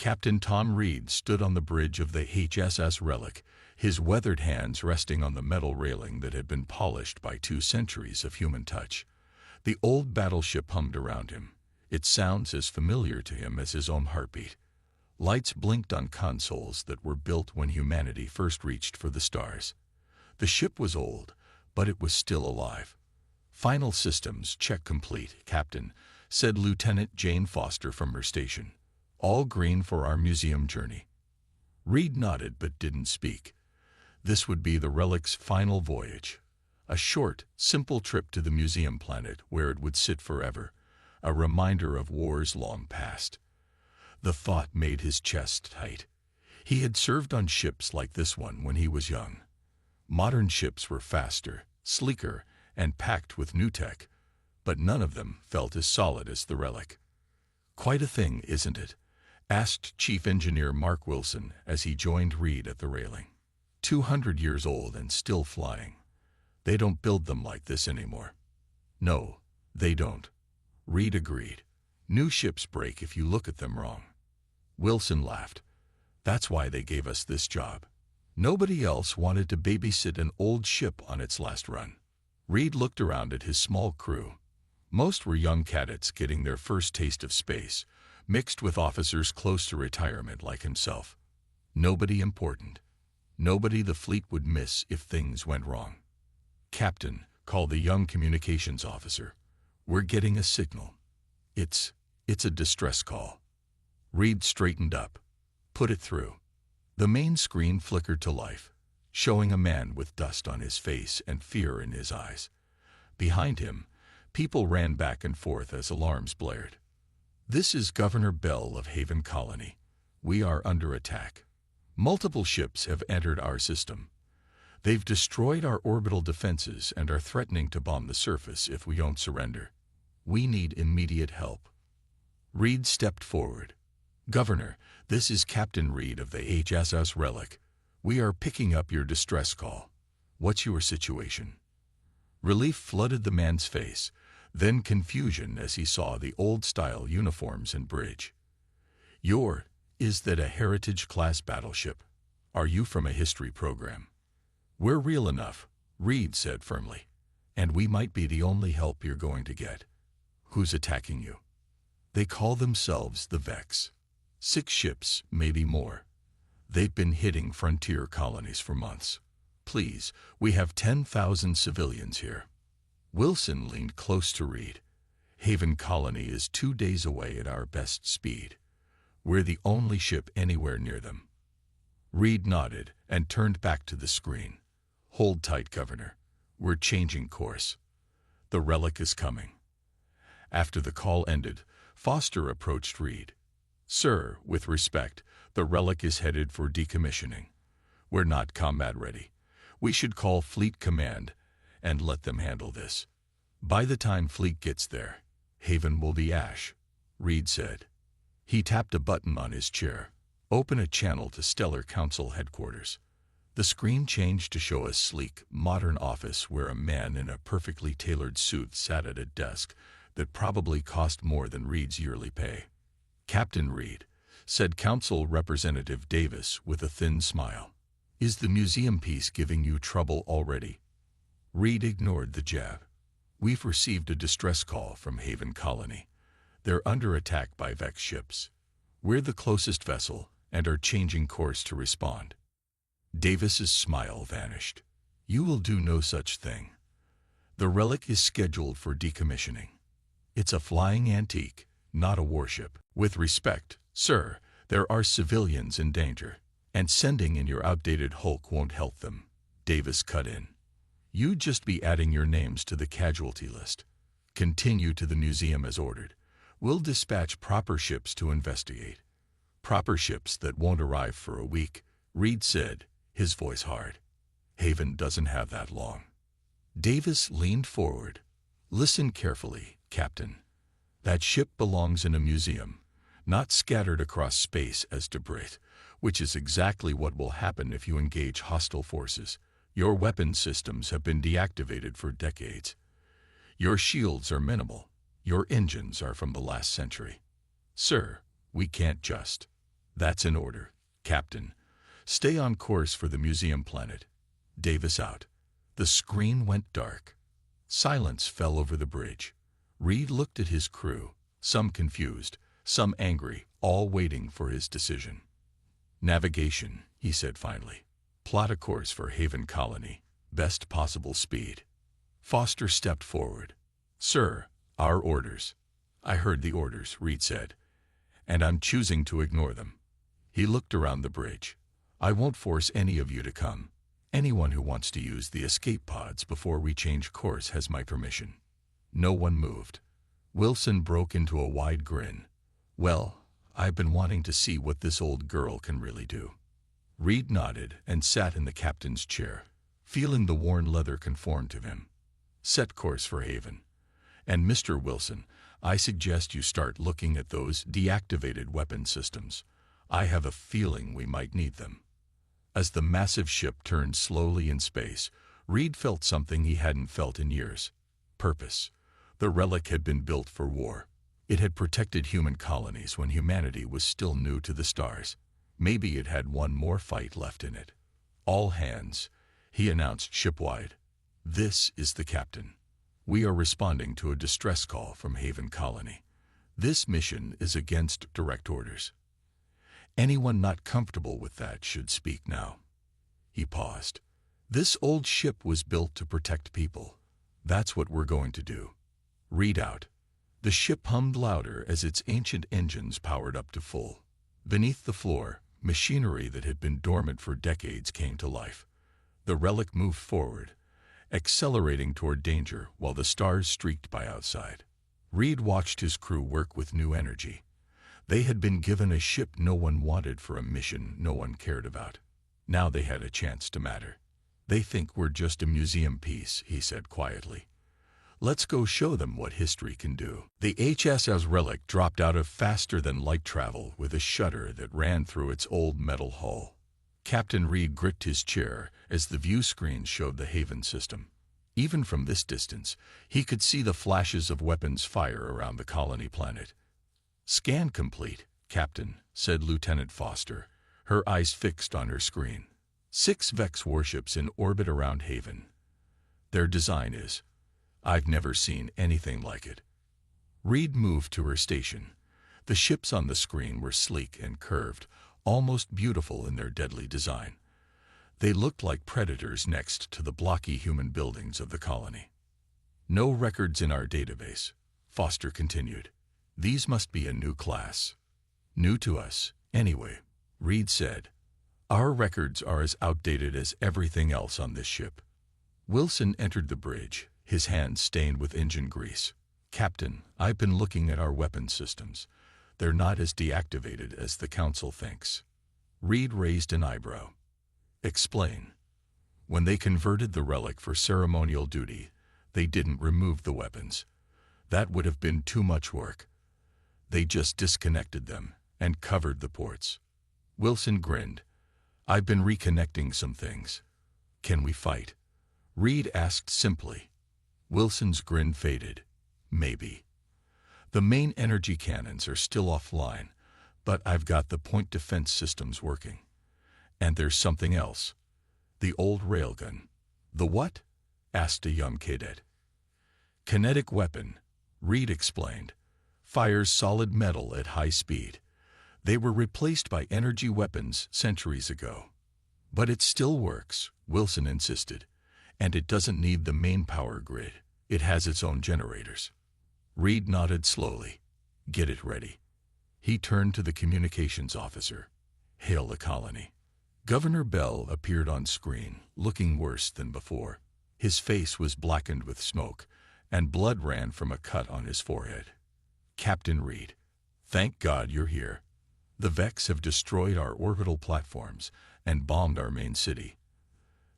Captain Tom Reed stood on the bridge of the HSS Relic, his weathered hands resting on the metal railing that had been polished by 2 centuries of human touch. The old battleship hummed around him, its sounds as familiar to him as his own heartbeat. Lights blinked on consoles that were built when humanity first reached for the stars. The ship was old, but it was still alive. "Final systems check complete, Captain," said Lieutenant Jane Foster from her station. "All green for our museum journey." Reed nodded but didn't speak. This would be the Relic's final voyage. A short, simple trip to the museum planet where it would sit forever, a reminder of wars long past. The thought made his chest tight. He had served on ships like this one when he was young. Modern ships were faster, sleeker, and packed with new tech, but none of them felt as solid as the Relic. "Quite a thing, isn't it?" asked Chief Engineer Mark Wilson as he joined Reed at the railing. 200 years old and still flying. They don't build them like this anymore." "No, they don't," Reed agreed. "New ships break if you look at them wrong." Wilson laughed. "That's why they gave us this job. Nobody else wanted to babysit an old ship on its last run." Reed looked around at his small crew. Most were young cadets getting their first taste of space, mixed with officers close to retirement like himself. Nobody important. Nobody the fleet would miss if things went wrong. "Captain," called the young communications officer, "we're getting a signal. It's a distress call." Reed straightened up. "Put it through." The main screen flickered to life, showing a man with dust on his face and fear in his eyes. Behind him, people ran back and forth as alarms blared. "This is Governor Bell of Haven Colony. We are under attack. Multiple ships have entered our system. They've destroyed our orbital defenses and are threatening to bomb the surface if we don't surrender. We need immediate help." Reed stepped forward. "Governor, this is Captain Reed of the HSS Relic. We are picking up your distress call. What's your situation?" Relief flooded the man's face, then confusion as he saw the old-style uniforms and bridge. Is that a Heritage-class battleship? Are you from a history program?" "We're real enough," Reed said firmly. "And we might be the only help you're going to get." "Who's attacking you?" "They call themselves the Vex. 6 ships, maybe more. They've been hitting frontier colonies for months. Please, we have 10,000 civilians here." Wilson leaned close to Reed. "Haven Colony is 2 days away at our best speed. We're the only ship anywhere near them." Reed nodded and turned back to the screen. "Hold tight, Governor. We're changing course. The Relic is coming." After the call ended, Foster approached Reed. "Sir, with respect, the Relic is headed for decommissioning. We're not combat ready. We should call Fleet Command and let them handle this. By the time Fleet gets there, Haven will be ash," Reed said. He tapped a button on his chair. "Open a channel to Stellar Council headquarters." The screen changed to show a sleek, modern office where a man in a perfectly tailored suit sat at a desk that probably cost more than Reed's yearly pay. "Captain Reed," said Council Representative Davis with a thin smile. "Is the museum piece giving you trouble already?" Reed ignored the jab. "We've received a distress call from Haven Colony. They're under attack by Vex ships. We're the closest vessel and are changing course to respond." Davis's smile vanished. "You will do no such thing. The Relic is scheduled for decommissioning. It's a flying antique, not a warship. With respect, sir, there are civilians in danger, and sending in your outdated hulk won't help them," Davis cut in. "You'd just be adding your names to the casualty list. Continue to the museum as ordered. We'll dispatch proper ships to investigate." "Proper ships that won't arrive for a week," Reed said, his voice hard. "Haven doesn't have that long." Davis leaned forward. "Listen carefully, Captain. That ship belongs in a museum, not scattered across space as debris, which is exactly what will happen if you engage hostile forces. Your weapon systems have been deactivated for decades. Your shields are minimal. Your engines are from the last century. Sir, we can't just." That's an order, Captain. Stay on course for the museum planet. Davis out. The screen went dark. Silence fell over the bridge. Reed looked at his crew, some confused, some angry, all waiting for his decision. Navigation, he said finally. Plot a course for Haven Colony. Best possible speed. Foster stepped forward. Sir, our orders. I heard the orders, Reed said, and I'm choosing to ignore them. He looked around the bridge. I won't force any of you to come. Anyone who wants to use the escape pods before we change course has my permission. No one moved. Wilson broke into a wide grin. Well, I've been wanting to see what this old girl can really do. Reed nodded and sat in the captain's chair, feeling the worn leather conform to him. Set course for Haven. And Mr. Wilson, I suggest you start looking at those deactivated weapon systems. I have a feeling we might need them. As the massive ship turned slowly in space, Reed felt something he hadn't felt in years. Purpose. The relic had been built for war. It had protected human colonies when humanity was still new to the stars. Maybe it had one more fight left in it. All hands, he announced shipwide. This is the captain. We are responding to a distress call from Haven Colony. This mission is against direct orders. Anyone not comfortable with that should speak now. He paused. This old ship was built to protect people. That's what we're going to do. Read out. The ship hummed louder as its ancient engines powered up to full. Beneath the floor, machinery that had been dormant for decades came to life. The relic moved forward, accelerating toward danger while the stars streaked by outside. Reed watched his crew work with new energy. They had been given a ship no one wanted for a mission no one cared about. Now they had a chance to matter. They think we're just a museum piece, he said quietly. Let's go show them what history can do. The HSS relic dropped out of faster-than-light travel with a shudder that ran through its old metal hull. Captain Reed gripped his chair as the view screen showed the Haven system. Even from this distance, he could see the flashes of weapons fire around the colony planet. Scan complete, Captain, said Lieutenant Foster, her eyes fixed on her screen. 6 Vex warships in orbit around Haven. Their design is, I've never seen anything like it. Reed moved to her station. The ships on the screen were sleek and curved, almost beautiful in their deadly design. They looked like predators next to the blocky human buildings of the colony. No records in our database, Foster continued. These must be a new class. New to us, anyway, Reed said. Our records are as outdated as everything else on this ship. Wilson entered the bridge, his hands stained with engine grease. Captain, I've been looking at our weapon systems. They're not as deactivated as the Council thinks. Reed raised an eyebrow. Explain. When they converted the relic for ceremonial duty, they didn't remove the weapons. That would have been too much work. They just disconnected them and covered the ports. Wilson grinned. I've been reconnecting some things. Can we fight? Reed asked simply. Wilson's grin faded. Maybe. The main energy cannons are still offline, but I've got the point defense systems working. And there's something else. The old railgun. The what? Asked a young cadet. Kinetic weapon, Reed explained. Fires solid metal at high speed. They were replaced by energy weapons centuries ago. But it still works, Wilson insisted. And it doesn't need the main power grid. It has its own generators. Reed nodded slowly. Get it ready. He turned to the communications officer. Hail the colony. Governor Bell appeared on screen, looking worse than before. His face was blackened with smoke, and blood ran from a cut on his forehead. Captain Reed, thank God you're here. The Vex have destroyed our orbital platforms and bombed our main city.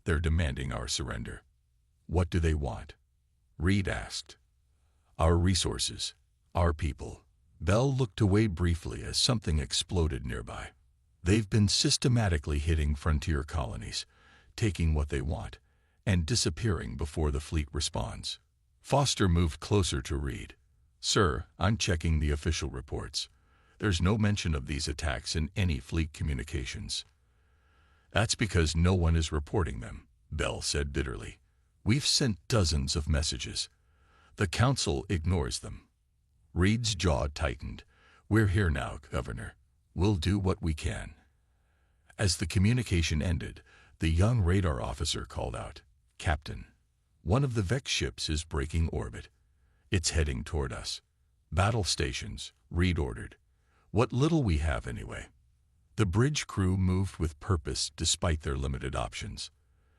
They're demanding our surrender. What do they want? Reed asked. Our resources, our people. Bell looked away briefly as something exploded nearby. They've been systematically hitting frontier colonies, taking what they want, and disappearing before the fleet responds. Foster moved closer to Reed. Sir, I'm checking the official reports. There's no mention of these attacks in any fleet communications. That's because no one is reporting them, Bell said bitterly. We've sent dozens of messages. The Council ignores them. Reed's jaw tightened. We're here now, Governor. We'll do what we can. As the communication ended, the young radar officer called out, Captain, one of the Vex ships is breaking orbit. It's heading toward us. Battle stations, Reed ordered. What little we have anyway. The bridge crew moved with purpose despite their limited options.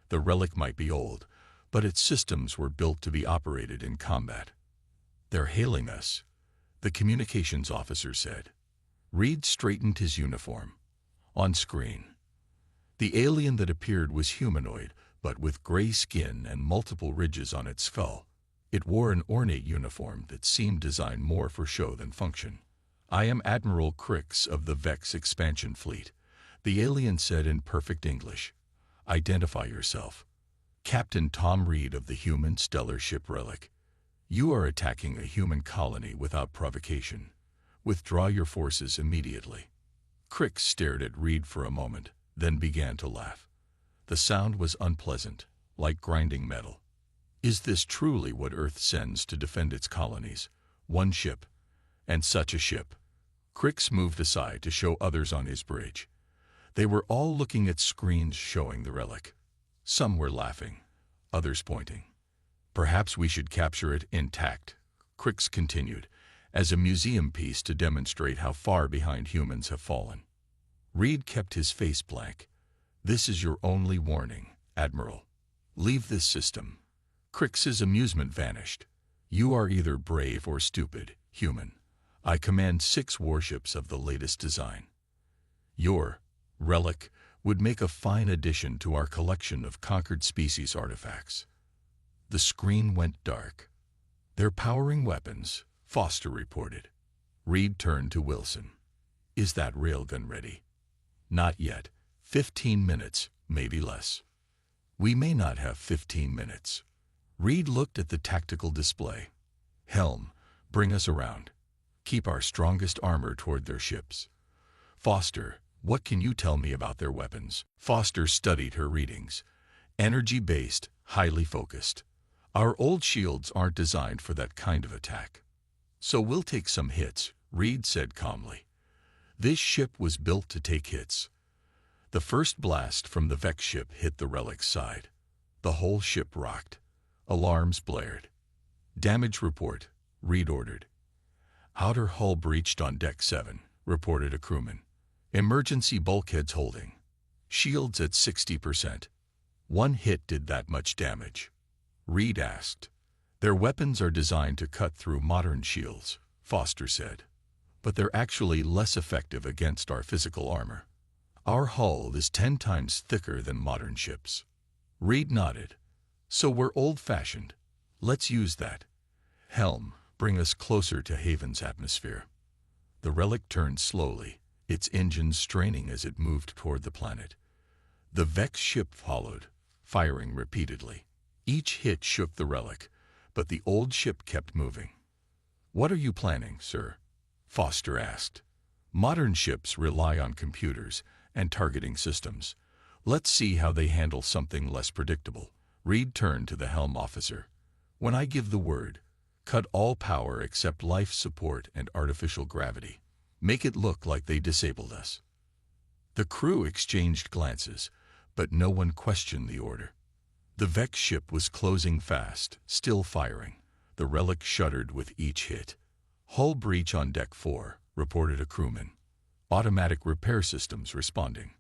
The relic might be old, but its systems were built to be operated in combat. They're hailing us, the communications officer said. Reed straightened his uniform. On screen, the alien that appeared was humanoid, but with gray skin and multiple ridges on its skull. It wore an ornate uniform that seemed designed more for show than function. I am Admiral Crix of the Vex expansion fleet, the alien said in perfect English. Identify yourself. Captain Tom Reed of the human stellar ship Relic. You are attacking a human colony without provocation. Withdraw your forces immediately. Crix stared at Reed for a moment, then began to laugh. The sound was unpleasant, like grinding metal. Is this truly what Earth sends to defend its colonies? One ship, and such a ship. Crix moved aside to show others on his bridge. They were all looking at screens showing the relic. Some were laughing, others pointing. Perhaps we should capture it intact, Crix continued, as a museum piece to demonstrate how far behind humans have fallen. Reed kept his face blank. This is your only warning, Admiral. Leave this system. Crix's amusement vanished. You are either brave or stupid, human. I command 6 warships of the latest design. Your relic would make a fine addition to our collection of conquered species artifacts. The screen went dark. They're powering weapons, Foster reported. Reed turned to Wilson. Is that railgun ready? Not yet. 15 minutes, maybe less. We may not have 15 minutes. Reed looked at the tactical display. Helm, bring us around. Keep our strongest armor toward their ships. Foster, what can you tell me about their weapons? Foster studied her readings. Energy-based, highly focused. Our old shields aren't designed for that kind of attack. So we'll take some hits, Reed said calmly. This ship was built to take hits. The first blast from the Vex ship hit the Relic's side. The whole ship rocked. Alarms blared. Damage report, Reed ordered. Outer hull breached on deck 7, reported a crewman. Emergency bulkheads holding. Shields at 60%. One hit did that much damage. Reed asked. Their weapons are designed to cut through modern shields, Foster said. But they're actually less effective against our physical armor. Our hull is 10 times thicker than modern ships. Reed nodded. So we're old-fashioned. Let's use that. Helm, bring us closer to Haven's atmosphere. The relic turned slowly, its engines straining as it moved toward the planet. The Vex ship followed, firing repeatedly. Each hit shook the relic, but the old ship kept moving. What are you planning, sir? Foster asked. Modern ships rely on computers and targeting systems. Let's see how they handle something less predictable. Reed turned to the helm officer. When I give the word, cut all power except life support and artificial gravity. Make it look like they disabled us. The crew exchanged glances, but no one questioned the order. The Vex ship was closing fast, still firing. The relic shuddered with each hit. Hull breach on deck 4, reported a crewman. Automatic repair systems responding.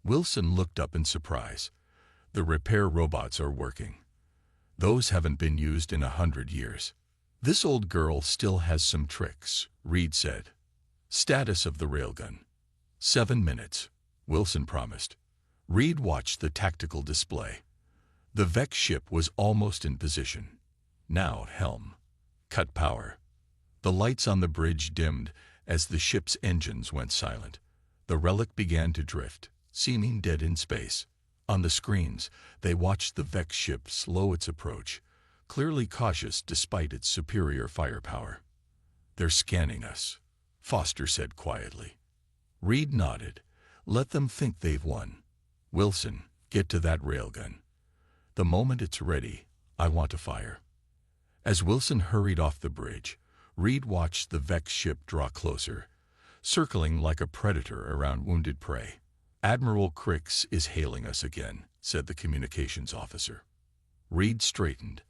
Wilson looked up in surprise. The repair robots are working. Those haven't been used in 100 years. This old girl still has some tricks, Reed said. Status of the railgun. 7 minutes, Wilson promised. Reed watched the tactical display. The Vex ship was almost in position. Now, helm. Cut power. The lights on the bridge dimmed as the ship's engines went silent. The relic began to drift, seeming dead in space. On the screens, they watched the Vex ship slow its approach, clearly cautious despite its superior firepower. They're scanning us, Foster said quietly. Reed nodded. Let them think they've won. Wilson, get to that railgun. The moment it's ready, I want to fire. As Wilson hurried off the bridge, Reed watched the Vex ship draw closer, circling like a predator around wounded prey. Admiral Crix is hailing us again, said the communications officer. Reed straightened.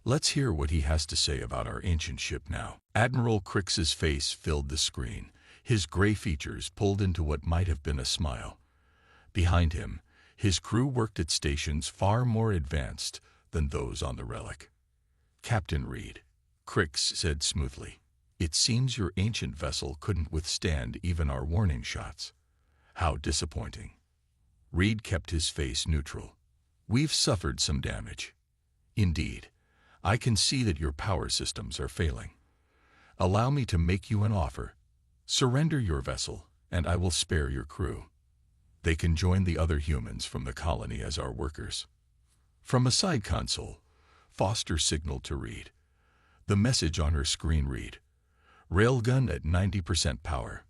Let's hear what he has to say about our ancient ship now. Admiral Crix's face filled the screen, his gray features pulled into what might have been a smile. Behind him, his crew worked at stations far more advanced than those on the Relic. Captain Reed, Crix said smoothly, it seems your ancient vessel couldn't withstand even our warning shots. How disappointing. Reed kept his face neutral. We've suffered some damage. Indeed, I can see that your power systems are failing. Allow me to make you an offer. Surrender your vessel, and I will spare your crew. They can join the other humans from the colony as our workers. From a side console, Foster signaled to Reed. The message on her screen read, Railgun at 90% power.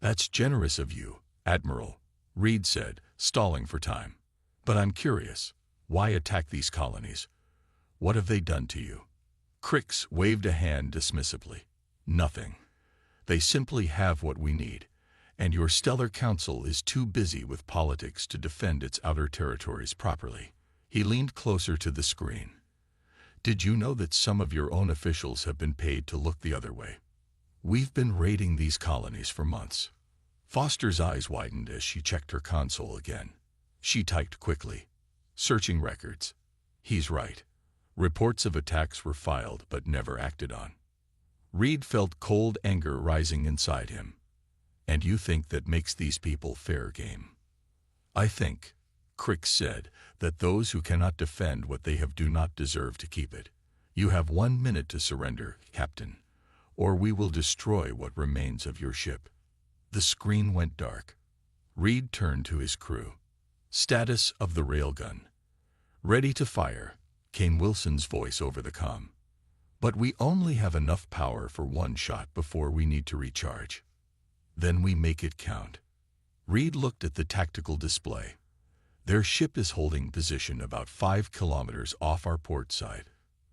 That's generous of you, Admiral, Reed said, stalling for time. But I'm curious, why attack these colonies? What have they done to you? Crix waved a hand dismissively. Nothing. They simply have what we need, and your stellar council is too busy with politics to defend its outer territories properly. He leaned closer to the screen. Did you know that some of your own officials have been paid to look the other way? We've been raiding these colonies for months. Foster's eyes widened as she checked her console again. She typed quickly, searching records. He's right. Reports of attacks were filed but never acted on. Reed felt cold anger rising inside him. And you think that makes these people fair game? I think, Crix said, that those who cannot defend what they have do not deserve to keep it. You have 1 minute to surrender, Captain, or we will destroy what remains of your ship. The screen went dark. Reed turned to his crew. Status of the railgun. Ready to fire, came Wilson's voice over the comm. But we only have enough power for 1 shot before we need to recharge. Then we make it count. Reed looked at the tactical display. Their ship is holding position about 5 kilometers off our port side.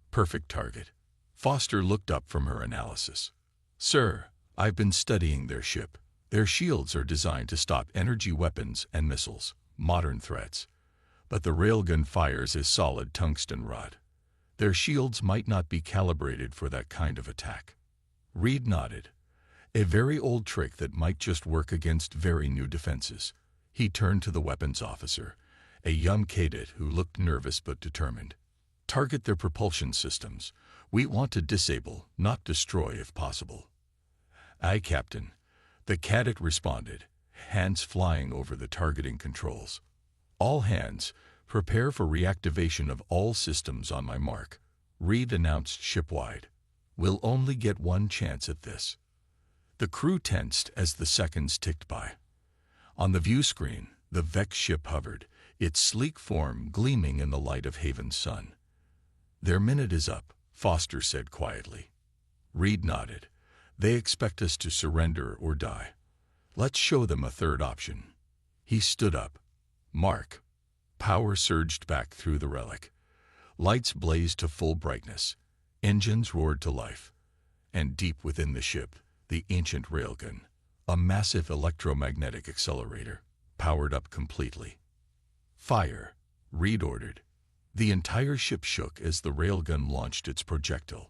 Perfect target. Foster looked up from her analysis. Sir, I've been studying their ship. Their shields are designed to stop energy weapons and missiles, modern threats. But the railgun fires a solid tungsten rod. Their shields might not be calibrated for that kind of attack. Reed nodded. A very old trick that might just work against very new defenses. He turned to the weapons officer, a young cadet who looked nervous but determined. Target their propulsion systems. We want to disable, not destroy if possible. Aye, Captain. The cadet responded, hands flying over the targeting controls. All hands, prepare for reactivation of all systems on my mark, Reed announced shipwide. We'll only get 1 chance at this. The crew tensed as the seconds ticked by. On the view screen, the Vex ship hovered, its sleek form gleaming in the light of Haven's sun. Their minute is up, Foster said quietly. Reed nodded. They expect us to surrender or die. Let's show them a third option. He stood up. Mark. Power surged back through the Relic. Lights blazed to full brightness. Engines roared to life. And deep within the ship, the ancient railgun, a massive electromagnetic accelerator, powered up completely. Fire, Reed ordered. The entire ship shook as the railgun launched its projectile,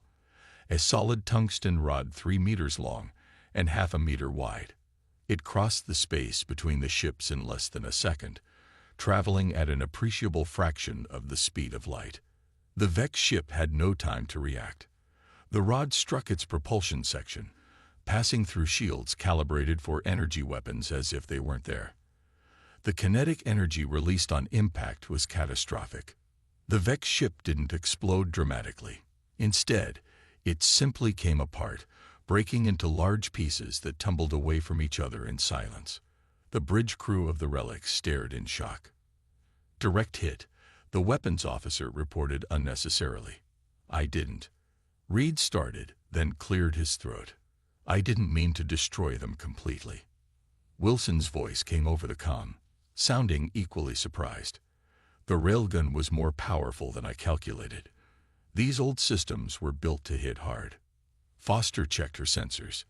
a solid tungsten rod 3 meters long and half a meter wide. It crossed the space between the ships in less than a second, traveling at an appreciable fraction of the speed of light. The Vex ship had no time to react. The rod struck its propulsion section, passing through shields calibrated for energy weapons as if they weren't there. The kinetic energy released on impact was catastrophic. The Vex ship didn't explode dramatically. Instead, it simply came apart, breaking into large pieces that tumbled away from each other in silence. The bridge crew of the Relic stared in shock. Direct hit, the weapons officer reported unnecessarily. I didn't. Reed started, then cleared his throat. I didn't mean to destroy them completely. Wilson's voice came over the comm, sounding equally surprised. The railgun was more powerful than I calculated. These old systems were built to hit hard. Foster checked her sensors.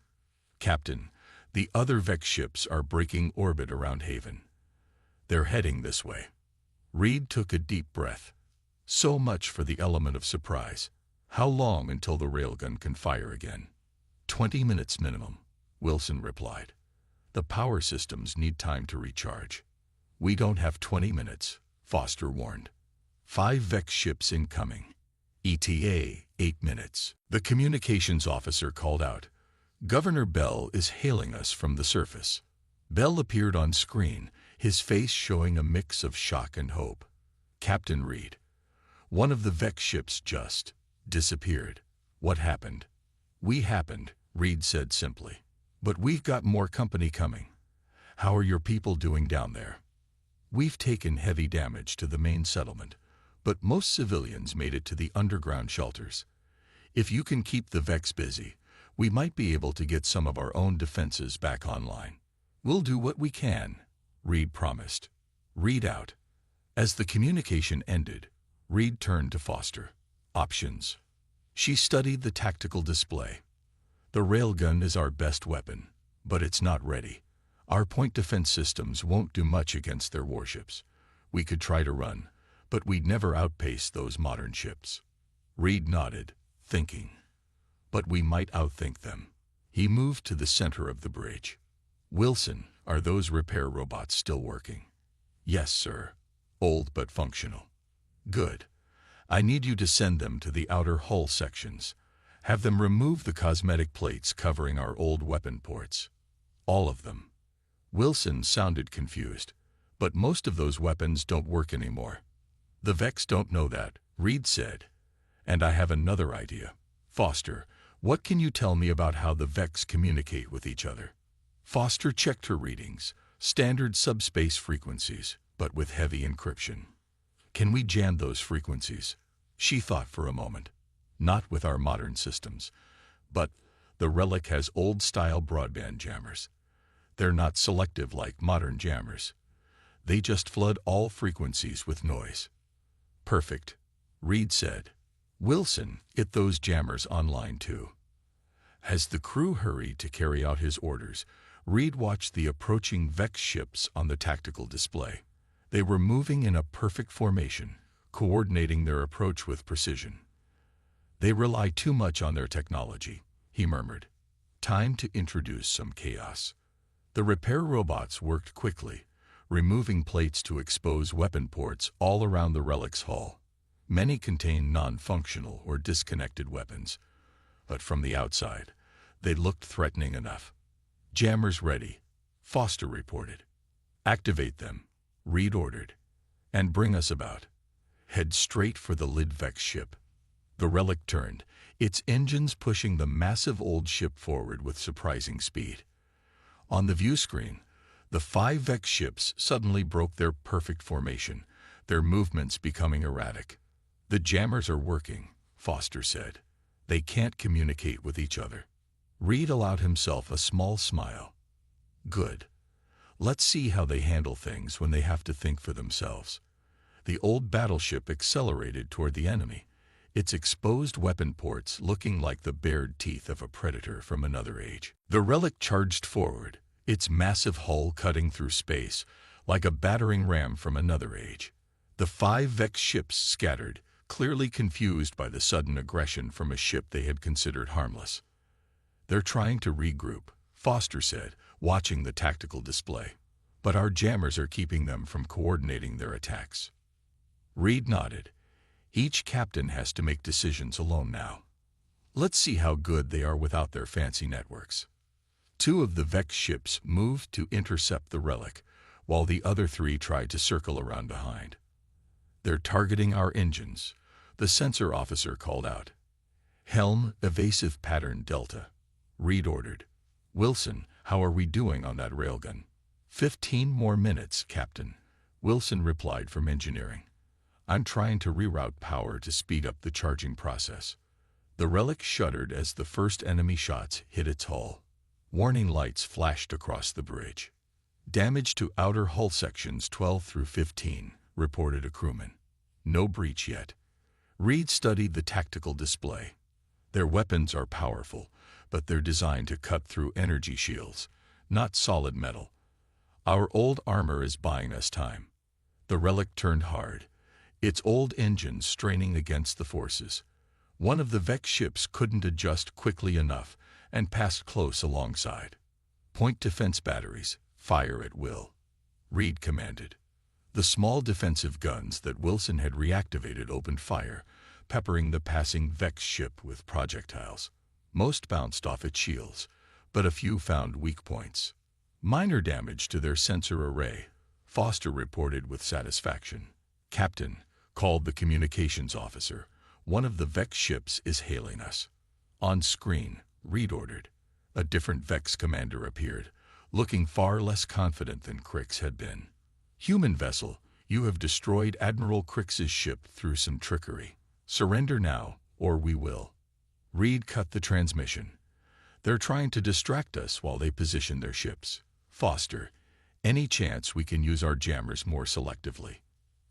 Captain, the other Vex ships are breaking orbit around Haven. They're heading this way. Reed took a deep breath. So much for the element of surprise. How long until the railgun can fire again? 20 minutes minimum, Wilson replied. The power systems need time to recharge. We don't have 20 minutes, Foster warned. 5 Vex ships incoming. ETA, 8 minutes. The communications officer called out. Governor Bell is hailing us from the surface. Bell appeared on screen, his face showing a mix of shock and hope. Captain Reed. One of the Vex ships just disappeared. What happened? We happened, Reed said simply. But we've got more company coming. How are your people doing down there? We've taken heavy damage to the main settlement, but most civilians made it to the underground shelters. If you can keep the Vex busy, we might be able to get some of our own defenses back online. We'll do what we can, Reed promised. Read out. As the communication ended, Reed turned to Foster. Options. She studied the tactical display. The railgun is our best weapon, but it's not ready. Our point defense systems won't do much against their warships. We could try to run, but we'd never outpace those modern ships. Reed nodded, thinking. But we might outthink them. He moved to the center of the bridge. Wilson, are those repair robots still working? Yes, sir. Old but functional. Good. I need you to send them to the outer hull sections. Have them remove the cosmetic plates covering our old weapon ports. All of them. Wilson sounded confused, but most of those weapons don't work anymore. The Vex don't know that, Reed said. And I have another idea. Foster, what can you tell me about how the Vex communicate with each other? Foster checked her readings, standard subspace frequencies, but with heavy encryption. Can we jam those frequencies? She thought for a moment. Not with our modern systems, but the Relic has old-style broadband jammers. They're not selective like modern jammers. They just flood all frequencies with noise. Perfect, Reed said. Wilson, get those jammers online too. As the crew hurried to carry out his orders, Reed watched the approaching Vex ships on the tactical display. They were moving in a perfect formation, coordinating their approach with precision. They rely too much on their technology, he murmured. Time to introduce some chaos. The repair robots worked quickly, removing plates to expose weapon ports all around the Relic's hull. Many contained non-functional or disconnected weapons, but from the outside, they looked threatening enough. Jammers ready, Foster reported. Activate them, Reed ordered, and bring us about. Head straight for the Lid Vex ship. The Relic turned, its engines pushing the massive old ship forward with surprising speed. On the view screen, the 5 Vex ships suddenly broke their perfect formation, their movements becoming erratic. The jammers are working, Foster said. They can't communicate with each other. Reed allowed himself a small smile. Good. Let's see how they handle things when they have to think for themselves. The old battleship accelerated toward the enemy, its exposed weapon ports looking like the bared teeth of a predator from another age. The Relic charged forward, its massive hull cutting through space like a battering ram from another age. The 5 Vex ships scattered, clearly confused by the sudden aggression from a ship they had considered harmless. They're trying to regroup, Foster said, watching the tactical display. But our jammers are keeping them from coordinating their attacks. Reed nodded. Each captain has to make decisions alone now. Let's see how good they are without their fancy networks. 2 of the Vex ships moved to intercept the Relic, while the other 3 tried to circle around behind. They're targeting our engines, the sensor officer called out. Helm, evasive pattern Delta, Reed ordered. Wilson, how are we doing on that railgun? 15 more minutes, Captain, Wilson replied from engineering. I'm trying to reroute power to speed up the charging process. The Relic shuddered as the first enemy shots hit its hull. Warning lights flashed across the bridge. Damage to outer hull sections 12 through 15, reported a crewman. No breach yet. Reed studied the tactical display. Their weapons are powerful, but they're designed to cut through energy shields, not solid metal. Our old armor is buying us time. The relic turned hard, its old engines straining against the forces. One of the Vex ships couldn't adjust quickly enough and passed close alongside. Point defense batteries, fire at will, Reed commanded. The small defensive guns that Wilson had reactivated opened fire, peppering the passing Vex ship with projectiles. Most bounced off its shields, but a few found weak points. Minor damage to their sensor array, Foster reported with satisfaction. Captain, called the communications officer, one of the Vex ships is hailing us. On screen, Reed ordered. A different Vex commander appeared, looking far less confident than Crix had been. Human vessel, you have destroyed Admiral Crix's ship through some trickery. Surrender now, or we will. Reed cut the transmission. They're trying to distract us while they position their ships. Foster, any chance we can use our jammers more selectively?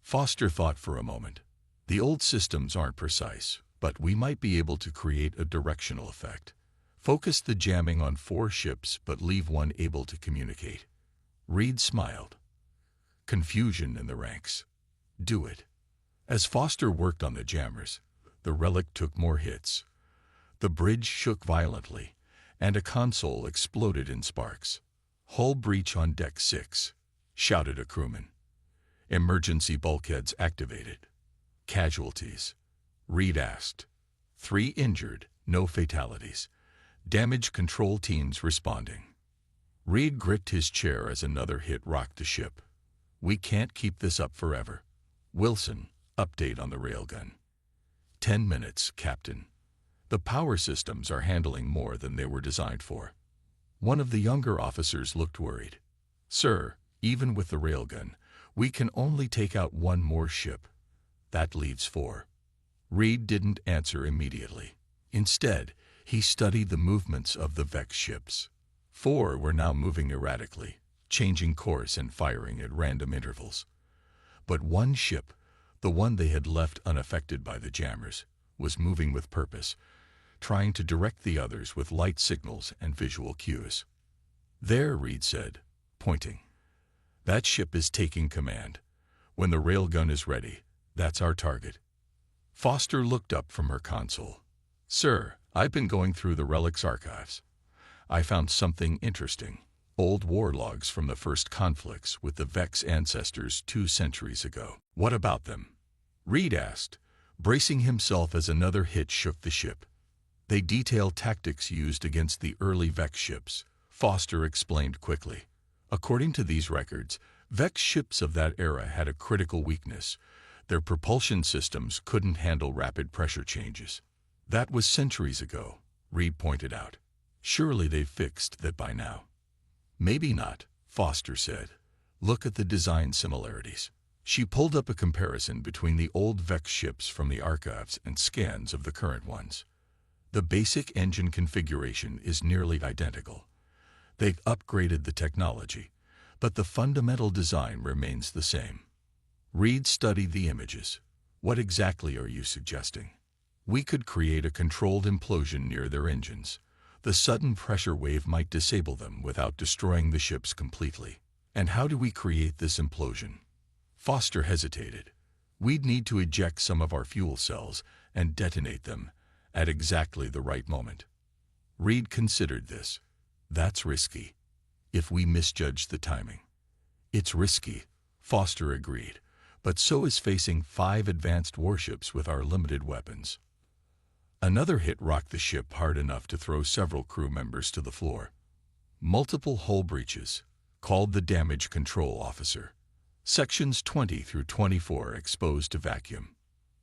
Foster thought for a moment. The old systems aren't precise, but we might be able to create a directional effect. Focus the jamming on 4 ships but leave one able to communicate. Reed smiled. Confusion in the ranks. Do it. As Foster worked on the jammers, the relic took more hits. The bridge shook violently, and a console exploded in sparks. Hull breach on deck 6, shouted a crewman. Emergency bulkheads activated. Casualties? Reed asked. 3 injured, no fatalities. Damage control teams responding. Reed gripped his chair as another hit rocked the ship. We can't keep this up forever. Wilson, update on the railgun. 10 minutes, Captain. The power systems are handling more than they were designed for. One of the younger officers looked worried. Sir, even with the railgun, we can only take out 1 more ship. That leaves 4. Reed didn't answer immediately. Instead, he studied the movements of the Vex ships. 4 were now moving erratically, changing course and firing at random intervals. But 1 ship, the one they had left unaffected by the jammers, was moving with purpose, trying to direct the others with light signals and visual cues. There, Reed said, pointing. That ship is taking command. When the railgun is ready, that's our target. Foster looked up from her console. Sir, I've been going through the relic's archives. I found something interesting. Old war logs from the first conflicts with the Vex ancestors 2 centuries ago. What about them? Reed asked, bracing himself as another hit shook the ship. They detail tactics used against the early Vex ships, Foster explained quickly. According to these records, Vex ships of that era had a critical weakness. Their propulsion systems couldn't handle rapid pressure changes. That was centuries ago, Reed pointed out. Surely they've fixed that by now. Maybe not, Foster said. Look at the design similarities. She pulled up a comparison between the old Vex ships from the archives and scans of the current ones. The basic engine configuration is nearly identical. They've upgraded the technology, but the fundamental design remains the same. Reed studied the images. What exactly are you suggesting? We could create a controlled implosion near their engines. The sudden pressure wave might disable them without destroying the ships completely. And how do we create this implosion? Foster hesitated. We'd need to eject some of our fuel cells and detonate them at exactly the right moment. Reed considered this. That's risky. If we misjudge the timing. It's risky, Foster agreed, but so is facing 5 advanced warships with our limited weapons. Another hit rocked the ship hard enough to throw several crew members to the floor. Multiple hull breaches, called the damage control officer. Sections 20 through 24 exposed to vacuum.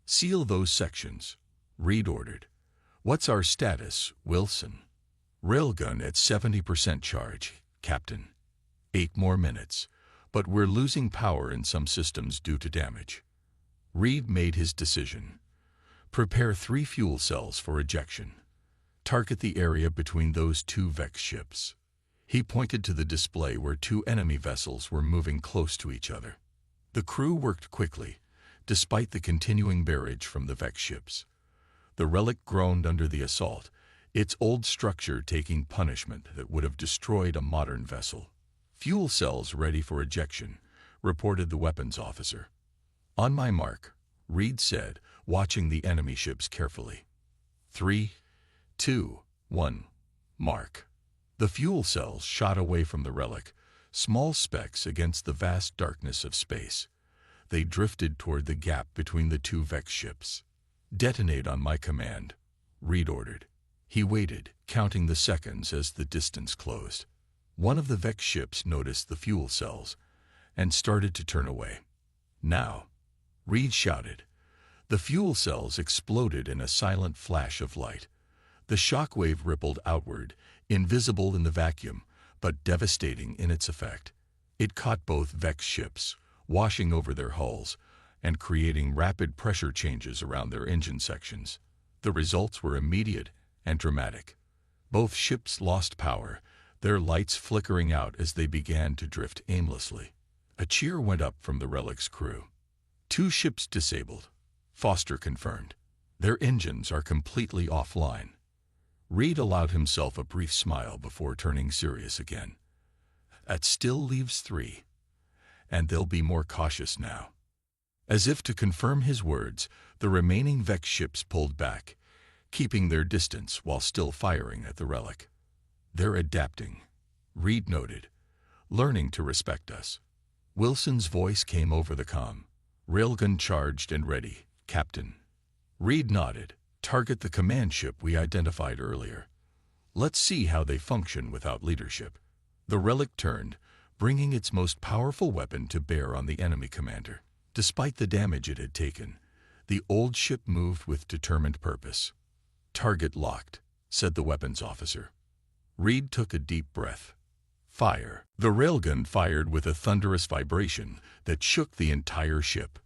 Seal those sections, Reed ordered. What's our status, Wilson? Railgun at 70% charge, Captain. 8 more minutes, but we're losing power in some systems due to damage. Reed made his decision. Prepare 3 fuel cells for ejection. Target the area between those 2 Vex ships. He pointed to the display where two enemy vessels were moving close to each other. The crew worked quickly, despite the continuing barrage from the Vex ships. The relic groaned under the assault, its old structure taking punishment that would have destroyed a modern vessel. "Fuel cells ready for ejection," reported the weapons officer. "On my mark," Reed said, watching the enemy ships carefully. 3, 2, 1, mark. The fuel cells shot away from the relic, small specks against the vast darkness of space. They drifted toward the gap between the two Vex ships. "Detonate on my command," Reed ordered. He waited, counting the seconds as the distance closed. One of the Vex ships noticed the fuel cells and started to turn away. "Now," Reed shouted. The fuel cells exploded in a silent flash of light. The shockwave rippled outward, invisible in the vacuum, but devastating in its effect. It caught both Vex ships, washing over their hulls and creating rapid pressure changes around their engine sections. The results were immediate and dramatic. Both ships lost power, their lights flickering out as they began to drift aimlessly. A cheer went up from the relic's crew. "Two ships disabled," Foster confirmed. "Their engines are completely offline." Reed allowed himself a brief smile before turning serious again. "That still leaves 3. And they'll be more cautious now." As if to confirm his words, the remaining Vex ships pulled back, keeping their distance while still firing at the relic. "They're adapting," Reed noted, "learning to respect us." Wilson's voice came over the comm. "Railgun charged and ready, Captain." Reed nodded. "Target the command ship we identified earlier. Let's see how they function without leadership." The relic turned, bringing its most powerful weapon to bear on the enemy commander. Despite the damage it had taken, the old ship moved with determined purpose. "Target locked," said the weapons officer. Reed took a deep breath. "Fire." The railgun fired with a thunderous vibration that shook the entire ship.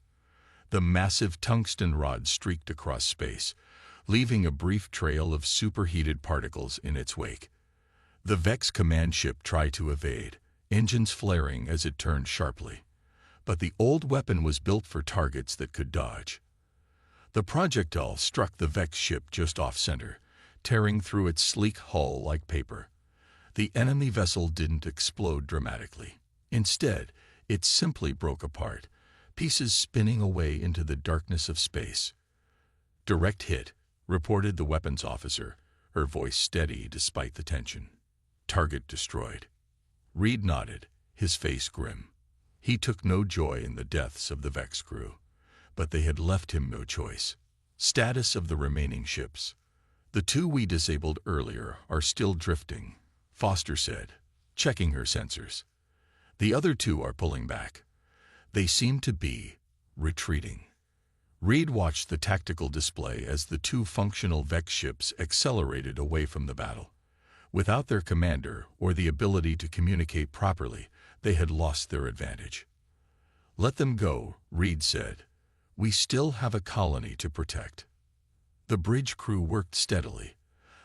The massive tungsten rod streaked across space, leaving a brief trail of superheated particles in its wake. The Vex command ship tried to evade, engines flaring as it turned sharply. But the old weapon was built for targets that could dodge. The projectile struck the Vex ship just off-center, tearing through its sleek hull like paper. The enemy vessel didn't explode dramatically. Instead, it simply broke apart, pieces spinning away into the darkness of space. "Direct hit," reported the weapons officer, her voice steady despite the tension. "Target destroyed." Reed nodded, his face grim. He took no joy in the deaths of the Vex crew, but they had left him no choice. "Status of the remaining ships." "The 2 we disabled earlier are still drifting," Foster said, checking her sensors. "The other 2 are pulling back. They seem to be retreating." Reed watched the tactical display as the 2 functional Vex ships accelerated away from the battle. Without their commander or the ability to communicate properly, they had lost their advantage. "Let them go," Reed said. "We still have a colony to protect." The bridge crew worked steadily,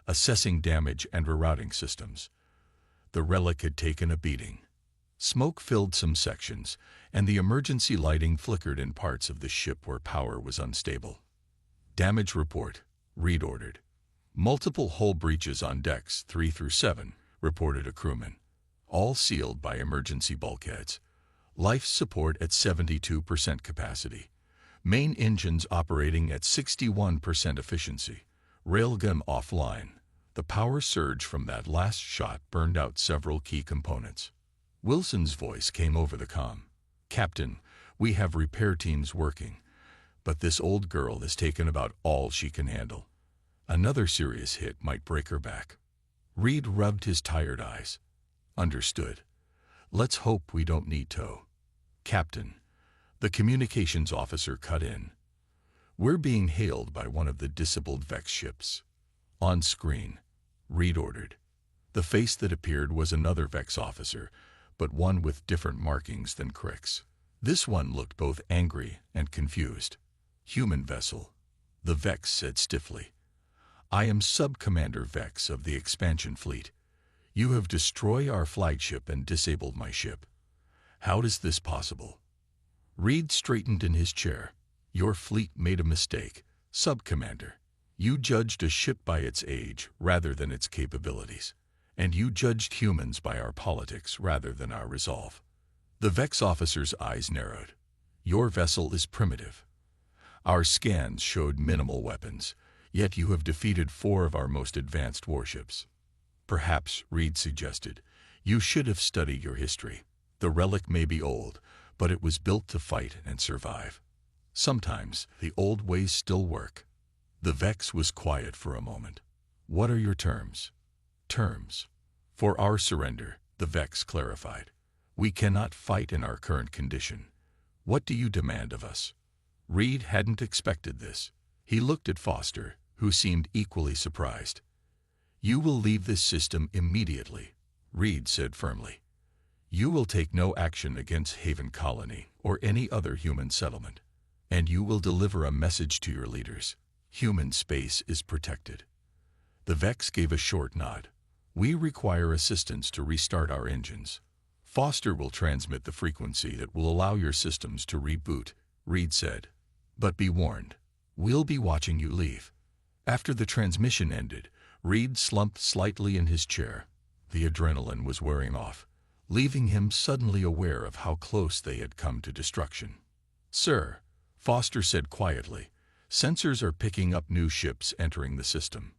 assessing damage and rerouting systems. The relic had taken a beating. Smoke filled some sections, and the emergency lighting flickered in parts of the ship where power was unstable. "Damage report," Reed ordered. "Multiple hull breaches on decks 3 through 7, reported a crewman. "All sealed by emergency bulkheads. Life support at 72% capacity. Main engines operating at 61% efficiency. Railgun offline." The power surge from that last shot burned out several key components. Wilson's voice came over the comm. "Captain, we have repair teams working, but this old girl has taken about all she can handle. Another serious hit might break her back." Reed rubbed his tired eyes. "Understood. Let's hope we don't need tow." "Captain," the communications officer cut in. "We're being hailed by one of the disabled Vex ships." "On screen," Reed ordered. The face that appeared was another Vex officer, but one with different markings than Crick's. This one looked both angry and confused. "Human vessel," the Vex said stiffly. "I am Sub-Commander Vex of the Expansion Fleet. You have destroyed our flagship and disabled my ship. How is this possible? Reed straightened in his chair. Your fleet made a mistake, Sub-Commander. You judged a ship by its age rather than its capabilities, and you judged humans by our politics rather than our resolve. The Vex officer's eyes narrowed. Your vessel is primitive. Our scans showed minimal weapons, yet you have defeated 4 of our most advanced warships. Perhaps, Reed suggested, you should have studied your history. The relic may be old, but it was built to fight and survive. Sometimes, the old ways still work. The Vex was quiet for a moment. What are your terms? Terms. For our surrender, the Vex clarified. We cannot fight in our current condition. What do you demand of us? Reed hadn't expected this. He looked at Foster, who seemed equally surprised. You will leave this system immediately, Reed said firmly. You will take no action against Haven Colony or any other human settlement. And you will deliver a message to your leaders. Human space is protected. The Vex gave a short nod. We require assistance to restart our engines. Foster will transmit the frequency that will allow your systems to reboot, Reed said. But be warned, we'll be watching you leave. After the transmission ended, Reed slumped slightly in his chair. The adrenaline was wearing off, leaving him suddenly aware of how close they had come to destruction. Sir, Foster said quietly, sensors are picking up new ships entering the system.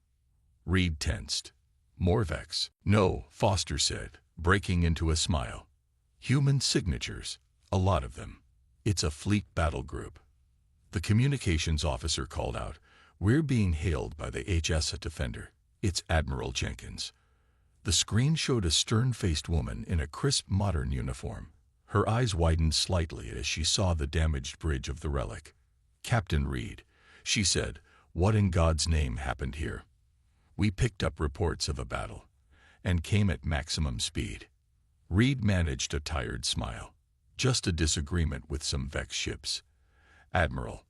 Reed tensed. More Vex. No, Foster said, breaking into a smile. Human signatures, a lot of them. It's a fleet battle group. The communications officer called out, we're being hailed by the HSA Defender. It's Admiral Jenkins. The screen showed a stern-faced woman in a crisp modern uniform. Her eyes widened slightly as she saw the damaged bridge of the relic. Captain Reed, she said, what in God's name happened here? We picked up reports of a battle and came at maximum speed. Reed managed a tired smile. Just a disagreement with some Vex ships. Admiral,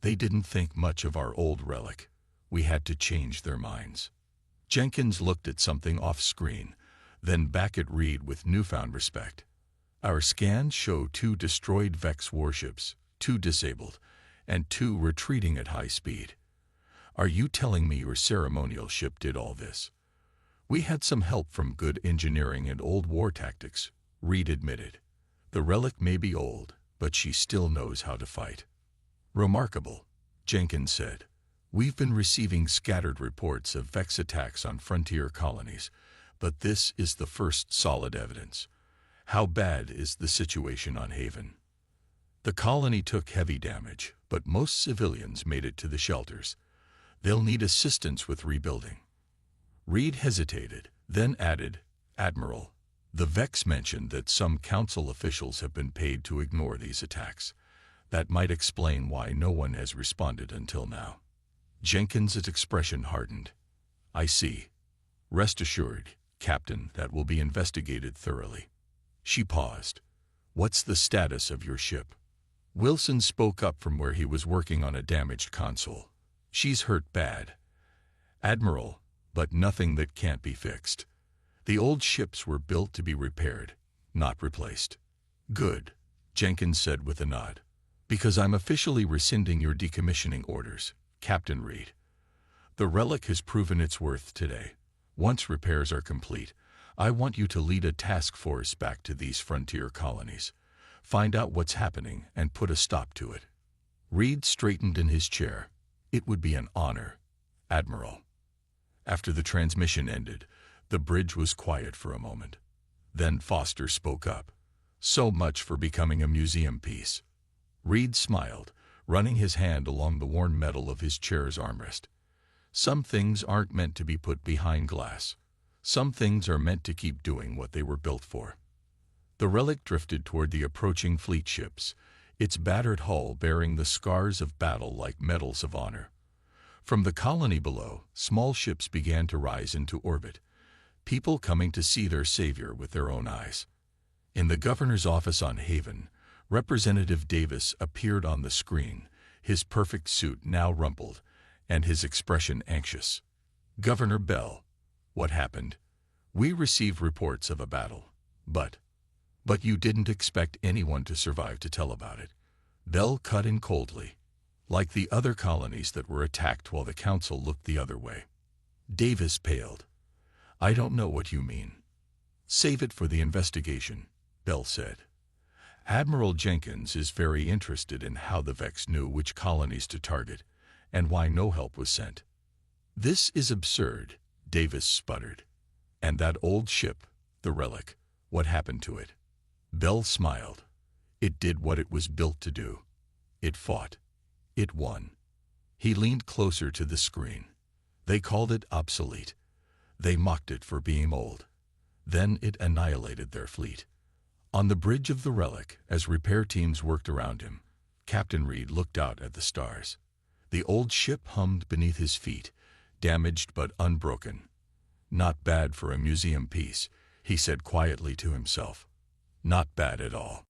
they didn't think much of our old relic. We had to change their minds. Jenkins looked at something off-screen, then back at Reed with newfound respect. Our scans show 2 destroyed Vex warships, 2 disabled, and 2 retreating at high speed. Are you telling me your ceremonial ship did all this? We had some help from good engineering and old war tactics, Reed admitted. The relic may be old, but she still knows how to fight. Remarkable, Jenkins said. We've been receiving scattered reports of Vex attacks on frontier colonies, but this is the first solid evidence. How bad is the situation on Haven? The colony took heavy damage, but most civilians made it to the shelters. They'll need assistance with rebuilding. Reed hesitated, then added, Admiral, the Vex mentioned that some council officials have been paid to ignore these attacks. That might explain why no one has responded until now. Jenkins' expression hardened. I see. Rest assured, Captain, that will be investigated thoroughly. She paused. What's the status of your ship? Wilson spoke up from where he was working on a damaged console. She's hurt bad. Admiral, but nothing that can't be fixed. The old ships were built to be repaired, not replaced. Good, Jenkins said with a nod. Because I'm officially rescinding your decommissioning orders, Captain Reed. The relic has proven its worth today. Once repairs are complete, I want you to lead a task force back to these frontier colonies. Find out what's happening and put a stop to it. Reed straightened in his chair. It would be an honor, Admiral. After the transmission ended, the bridge was quiet for a moment. Then Foster spoke up. So much for becoming a museum piece. Reed smiled, running his hand along the worn metal of his chair's armrest. Some things aren't meant to be put behind glass. Some things are meant to keep doing what they were built for. The relic drifted toward the approaching fleet ships, its battered hull bearing the scars of battle like medals of honor. From the colony below, small ships began to rise into orbit, people coming to see their savior with their own eyes. In the governor's office on Haven, Representative Davis appeared on the screen, his perfect suit now rumpled, and his expression anxious. Governor Bell. What happened? We received reports of a battle, but you didn't expect anyone to survive to tell about it. Bell cut in coldly, like the other colonies that were attacked while the council looked the other way. Davis paled. I don't know what you mean. Save it for the investigation, Bell said. Admiral Jenkins is very interested in how the Vex knew which colonies to target and why no help was sent. This is absurd, Davis sputtered. And that old ship, the Relic, what happened to it? Bell smiled. It did what it was built to do. It fought. It won. He leaned closer to the screen. They called it obsolete. They mocked it for being old. Then it annihilated their fleet. On the bridge of the Relic, as repair teams worked around him, Captain Reed looked out at the stars. The old ship hummed beneath his feet, damaged but unbroken. Not bad for a museum piece, he said quietly to himself. Not bad at all.